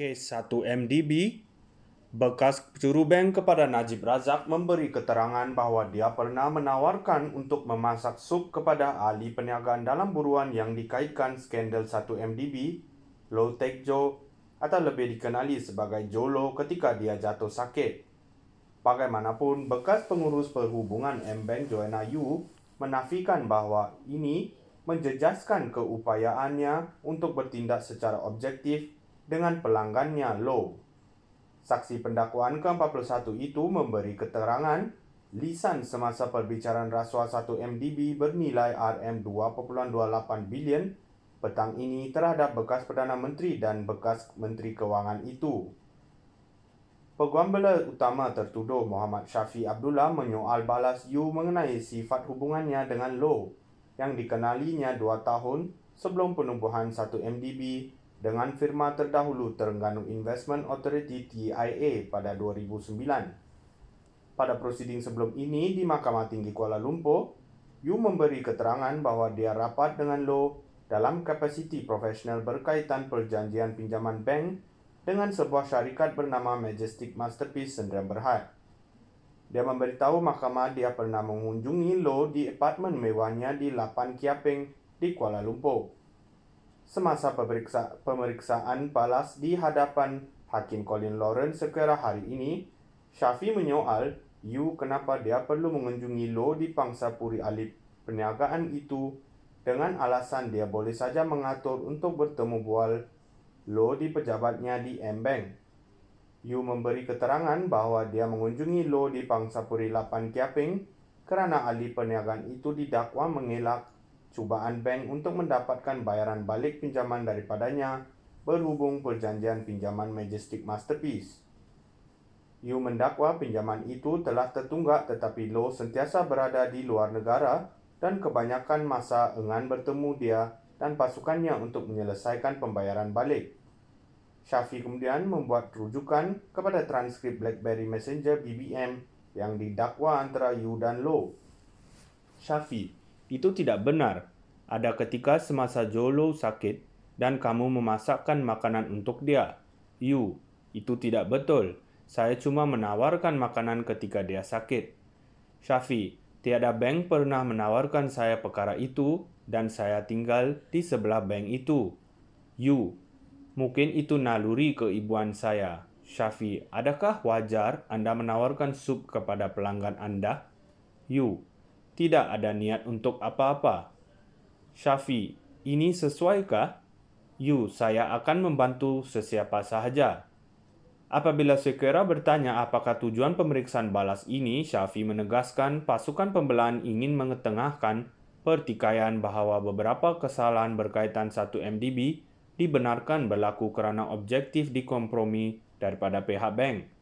Kes 1 MDB, bekas juru bank kepada Najib Razak memberi keterangan bahawa dia pernah menawarkan untuk memasak sup kepada ahli perniagaan dalam buruan yang dikaitkan skandal 1 MDB, Low Tech Joe, atau lebih dikenali sebagai Jolo ketika dia jatuh sakit. Bagaimanapun, bekas pengurus perhubungan M-Bank Joanna Yu menafikan bahawa ini menjejaskan keupayaannya untuk bertindak secara objektif dengan pelanggannya Low. Saksi pendakwaan ke-41 itu memberi keterangan lisan semasa perbicaraan rasuah 1 MDB bernilai RM2.28 bilion petang ini terhadap bekas Perdana Menteri dan bekas Menteri Kewangan itu. Peguam bela utama tertuduh Muhammad Syafi Abdullah menyoal balas Yu mengenai sifat hubungannya dengan Low yang dikenalinya 2 tahun sebelum penubuhan 1 MDB dengan firma terdahulu Terengganu Investment Authority TIA pada 2009. Pada prosiding sebelum ini di Mahkamah Tinggi Kuala Lumpur, Yu memberi keterangan bahawa dia rapat dengan Low dalam kapasiti profesional berkaitan perjanjian pinjaman bank dengan sebuah syarikat bernama Majestic Masterpiece Sdn Bhd. Dia memberitahu mahkamah dia pernah mengunjungi Low di apartmen mewahnya di Lapan Kiapeng di Kuala Lumpur. Semasa pemeriksaan balas di hadapan Hakim Colin Lawrence sekira hari ini, Syafi menyoal Yu kenapa dia perlu mengunjungi Low di pangsapuri ahli perniagaan itu dengan alasan dia boleh saja mengatur untuk bertemu bual Low di pejabatnya di M-Bank. Yu memberi keterangan bahawa dia mengunjungi Low di pangsapuri Lapan Kiapeng kerana ahli perniagaan itu didakwa mengelak cubaan bank untuk mendapatkan bayaran balik pinjaman daripadanya berhubung perjanjian pinjaman Majestic Masterpiece. Yu mendakwa pinjaman itu telah tertunggak tetapi Low sentiasa berada di luar negara dan kebanyakan masa enggan bertemu dia dan pasukannya untuk menyelesaikan pembayaran balik. Syafi kemudian membuat rujukan kepada transkrip BlackBerry Messenger BBM yang didakwa antara Yu dan Low. Syafi, itu tidak benar. Ada ketika semasa Jolo sakit dan kamu memasakkan makanan untuk dia. Yu, itu tidak betul. Saya cuma menawarkan makanan ketika dia sakit. Syafi, tiada bank pernah menawarkan saya perkara itu dan saya tinggal di sebelah bank itu. Yu, mungkin itu naluri keibuan saya. Syafi, adakah wajar Anda menawarkan sup kepada pelanggan Anda? Yu, tidak ada niat untuk apa-apa. Syafi, ini sesuaikah? Yu, saya akan membantu sesiapa sahaja. Apabila sekira bertanya apakah tujuan pemeriksaan balas ini, Syafi menegaskan pasukan pembelaan ingin mengetengahkan pertikaian bahawa beberapa kesalahan berkaitan 1 MDB dibenarkan berlaku kerana objektif dikompromi daripada pihak bank.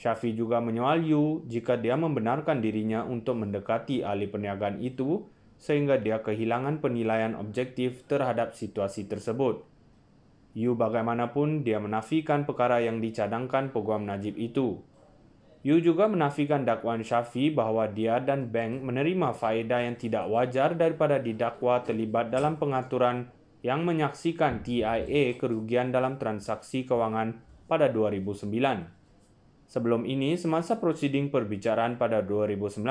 Syafi juga menyoal Yu jika dia membenarkan dirinya untuk mendekati ahli perniagaan itu sehingga dia kehilangan penilaian objektif terhadap situasi tersebut. Yu bagaimanapun dia menafikan perkara yang dicadangkan Peguam Najib itu. Yu juga menafikan dakwaan Syafi bahawa dia dan bank menerima faedah yang tidak wajar daripada didakwa terlibat dalam pengaturan yang menyaksikan TIA kerugian dalam transaksi kewangan pada 2009. Sebelum ini, semasa prosiding perbicaraan pada 2019,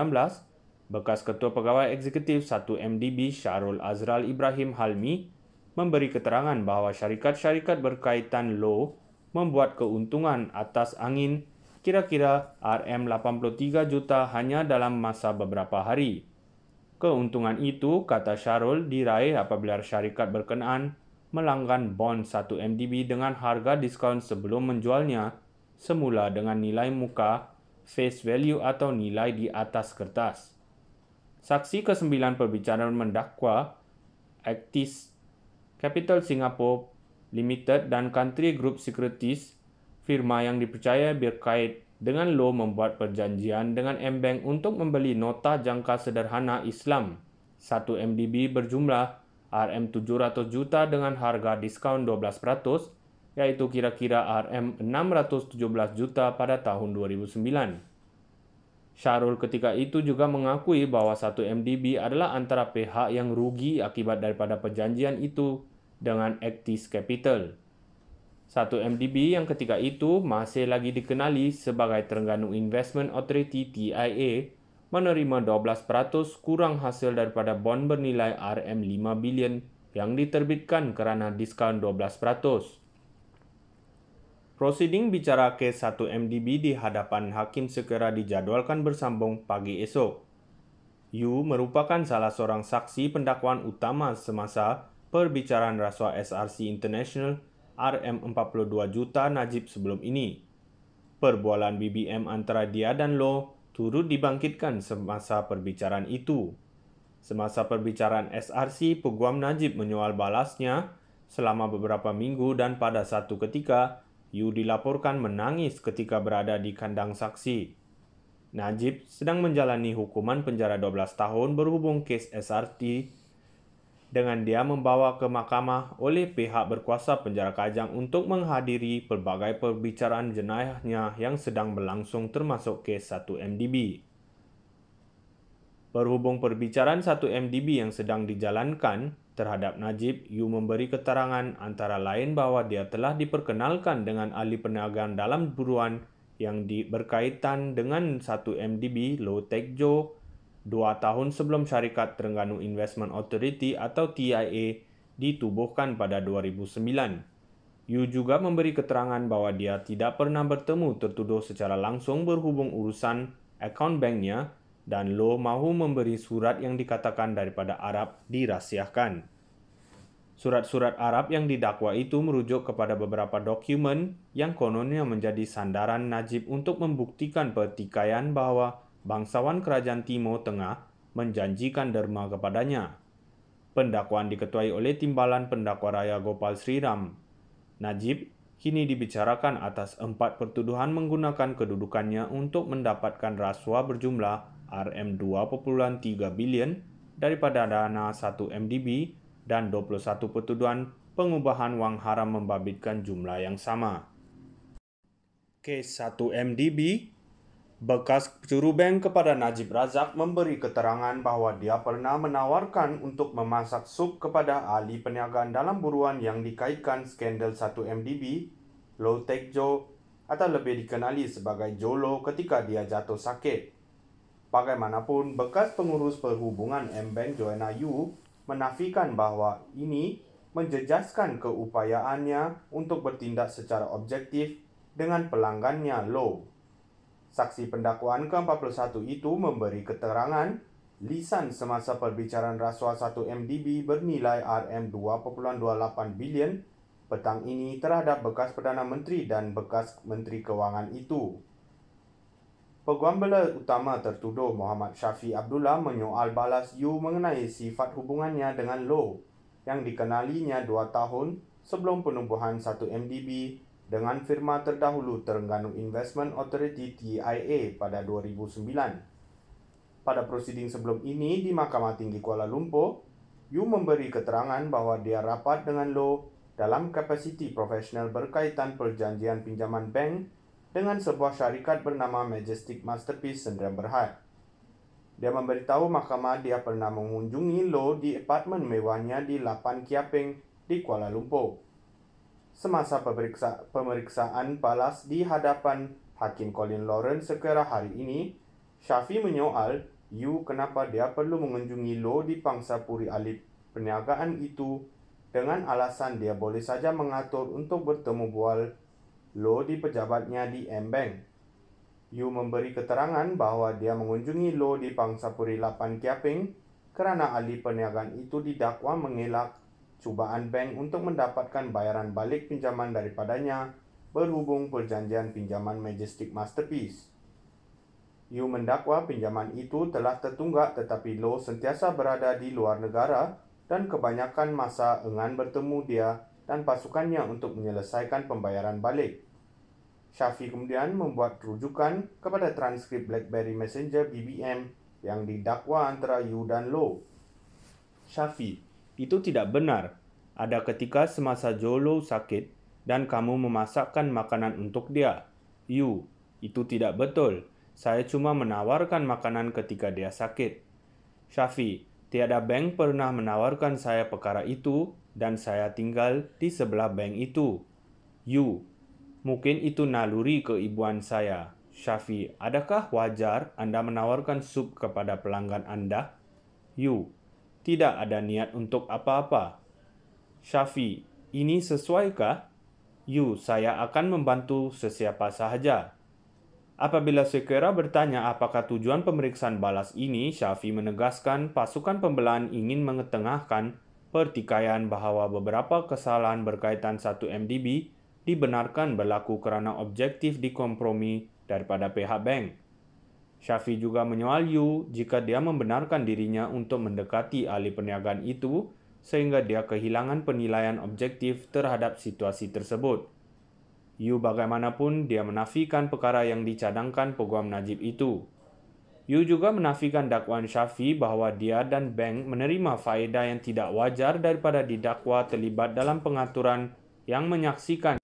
bekas Ketua Pegawai Eksekutif 1 MDB Syarul Azral Ibrahim Halmi memberi keterangan bahawa syarikat-syarikat berkaitan Low membuat keuntungan atas angin kira-kira RM83 juta hanya dalam masa beberapa hari. Keuntungan itu, kata Syarul, diraih apabila syarikat berkenaan melanggan bond 1 MDB dengan harga diskaun sebelum menjualnya semula dengan nilai muka, face value atau nilai di atas kertas. Saksi ke-9 perbicaraan mendakwa Actis Capital Singapore Limited dan Country Group Securities, firma yang dipercaya berkait dengan Low membuat perjanjian dengan M-Bank untuk membeli nota jangka sederhana Islam 1 MDB berjumlah RM700 juta dengan harga diskaun 12%, yaitu kira-kira RM617 juta pada tahun 2009. Syarul ketika itu juga mengakui bahawa 1 MDB adalah antara pihak yang rugi akibat daripada perjanjian itu dengan Actis Capital. 1MDB yang ketika itu masih lagi dikenali sebagai Terengganu Investment Authority TIA menerima 12% kurang hasil daripada bond bernilai RM5 bilion yang diterbitkan kerana diskaun 12%. Prosiding bicara kes 1MDB di hadapan hakim segera dijadualkan bersambung pagi esok. Yu merupakan salah seorang saksi pendakwaan utama semasa perbicaraan rasuah SRC International RM42 juta Najib sebelum ini. Perbualan BBM antara dia dan Loh turut dibangkitkan semasa perbicaraan itu. Semasa perbicaraan SRC, Peguam Najib menyoal balasnya selama beberapa minggu dan pada satu ketika, Yu dilaporkan menangis ketika berada di kandang saksi. Najib sedang menjalani hukuman penjara 12 tahun berhubung kes SRT dengan dia membawa ke mahkamah oleh pihak berkuasa penjara Kajang untuk menghadiri pelbagai perbicaraan jenayahnya yang sedang berlangsung termasuk kes 1MDB. Berhubung perbicaraan 1MDB yang sedang dijalankan terhadap Najib, Yu memberi keterangan antara lain bahawa dia telah diperkenalkan dengan ahli perniagaan dalam buruan yang berkaitan dengan 1MDB Loh Teck Jo 2 tahun sebelum syarikat Terengganu Investment Authority atau TIA ditubuhkan pada 2009. Yu juga memberi keterangan bahawa dia tidak pernah bertemu tertuduh secara langsung berhubung urusan akaun banknya dan Loh mahu memberi surat yang dikatakan daripada Arab dirahsiakan. Surat-surat Arab yang didakwa itu merujuk kepada beberapa dokumen yang kononnya menjadi sandaran Najib untuk membuktikan pertikaian bahawa bangsawan kerajaan Timur Tengah menjanjikan derma kepadanya. Pendakwaan diketuai oleh Timbalan Pendakwa Raya Gopal Sriram. Najib kini dibicarakan atas 4 pertuduhan menggunakan kedudukannya untuk mendapatkan rasuah berjumlah RM2.3 bilion daripada dana 1MDB dan 21 pertuduhan pengubahan wang haram membabitkan jumlah yang sama. Kes 1MDB, bekas juru bank kepada Najib Razak memberi keterangan bahawa dia pernah menawarkan untuk memasak sup kepada ahli perniagaan dalam buruan yang dikaitkan skandal 1MDB, Loh Teck Jo atau lebih dikenali sebagai Jolo ketika dia jatuh sakit. Bagaimanapun, bekas pengurus perhubungan M-Bank Joanna Yu menafikan bahawa ini menjejaskan keupayaannya untuk bertindak secara objektif dengan pelanggannya Loh. Saksi pendakwaan ke-41 itu memberi keterangan lisan semasa perbicaraan rasuah 1MDB bernilai RM2.28 bilion petang ini terhadap bekas Perdana Menteri dan bekas Menteri Kewangan itu. Peguam bela utama tertuduh Muhammad Syafi Abdullah menyoal balas Yu mengenai sifat hubungannya dengan Loh yang dikenalinya 2 tahun sebelum penubuhan 1MDB dengan firma terdahulu Terengganu Investment Authority TIA pada 2009. Pada prosiding sebelum ini di Mahkamah Tinggi Kuala Lumpur, Yu memberi keterangan bahawa dia rapat dengan Loh dalam kapasiti profesional berkaitan perjanjian pinjaman bank dengan sebuah syarikat bernama Majestic Masterpiece Sdn Bhd. Dia memberitahu mahkamah dia pernah mengunjungi Loh di apartmen mewahnya di Lapan Kiaping di Kuala Lumpur. Semasa pemeriksaan balas di hadapan Hakim Colin Lawrence sekira hari ini, Syafi menyoal Yu kenapa dia perlu mengunjungi Loh di pangsapuri ahli perniagaan itu dengan alasan dia boleh saja mengatur untuk bertemu bual Loh di pejabatnya di M-Bank. Yu memberi keterangan bahawa dia mengunjungi Loh di pangsapuri Lapan Kiaping kerana ahli perniagaan itu didakwa mengelak cubaan bank untuk mendapatkan bayaran balik pinjaman daripadanya berhubung perjanjian pinjaman Majestic Masterpiece. Yu mendakwa pinjaman itu telah tertunggak tetapi Loh sentiasa berada di luar negara dan kebanyakan masa enggan bertemu dia dan pasukannya untuk menyelesaikan pembayaran balik. Syafi kemudian membuat rujukan kepada transkrip BlackBerry Messenger BBM yang didakwa antara Yu dan Loh. Syafi, itu tidak benar. Ada ketika semasa Jolo sakit dan kamu memasakkan makanan untuk dia. Yu, itu tidak betul. Saya cuma menawarkan makanan ketika dia sakit. Syafi, tiada bank pernah menawarkan saya perkara itu dan saya tinggal di sebelah bank itu. Yu, mungkin itu naluri keibuan saya. Syafi, adakah wajar Anda menawarkan sup kepada pelanggan Anda? Yu, tidak ada niat untuk apa-apa. Syafi, ini sesuaikah? Yu, saya akan membantu sesiapa sahaja. Apabila sekira bertanya apakah tujuan pemeriksaan balas ini, Syafi menegaskan pasukan pembelaan ingin mengetengahkan pertikaian bahawa beberapa kesalahan berkaitan 1 MDB dibenarkan berlaku kerana objektif dikompromi daripada pihak bank. Syafi juga menyoal Yu jika dia membenarkan dirinya untuk mendekati ahli perniagaan itu sehingga dia kehilangan penilaian objektif terhadap situasi tersebut. Yu bagaimanapun dia menafikan perkara yang dicadangkan Peguam Najib itu. Yu juga menafikan dakwaan Syafi bahawa dia dan bank menerima faedah yang tidak wajar daripada didakwa terlibat dalam pengaturan yang menyaksikan